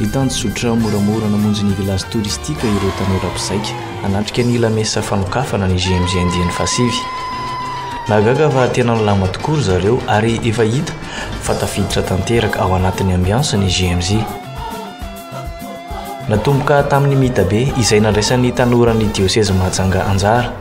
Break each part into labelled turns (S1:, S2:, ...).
S1: Nizotra moramora namonjy ny village touristique ireo tanora mpizaika anatrika ny messe fanokafana ny JMJ andiany fasivy. Nagaga fa tena nilama tokoa zareo ary efa hita fa tafiditra tanteraka ao anatin'ny ambiance ny JMJ. Natomboka tamin'ny mita be izay nandraisan'ny tanora ny diocèse Mahajanga anjara.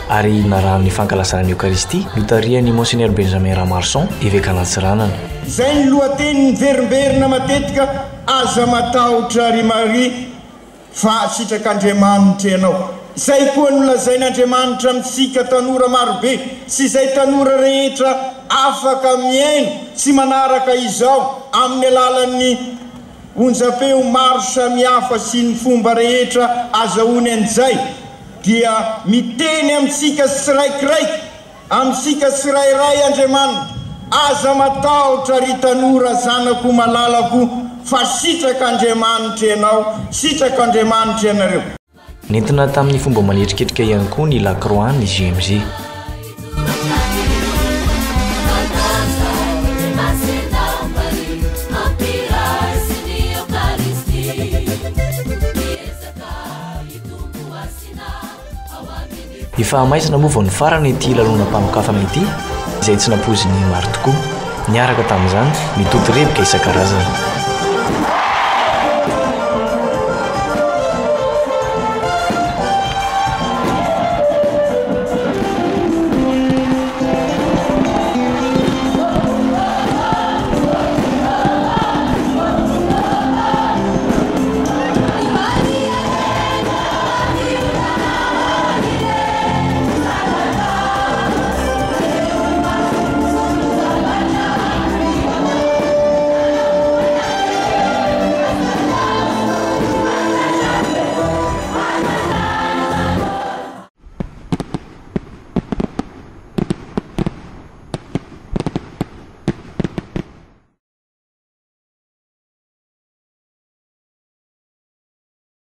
S1: Ary narahan'ny fankalazana Eucharistie notarian'ny Monseigneur Benjamin Ramarson évêque Anatsiranana.
S2: Zay ny lohateny niverimberina matetika aza matahotra ry Maria fa sitrak'Andriamanitra ianao. Zay koa nolazain'Andriamanitra amintsika tanora marobe sy izay tanora rehetra afaka miaina sy manaraka izao amin'ny alalan'ny onjam-peo maro samihafa sy ny fomba rehetra azahoany an'izay dia miteny amintsika siraikiraiky amintsika sirairay Andriamanitra aza matahotra ry tanora zanako malalako fa sitrak'Andriamanitra ianao, sitrak'Andriamanitra ianareo.
S1: Nentina tamin'ny fomba manetriketrika ihany koa ny lacroix ny JMJ. Efa maisana moa vao ny farany ity lalonam-panokafana ity izay tsy nampozin'ny maro tokoa. Niaraka tamin'izany mitoto rebika isan-karazany.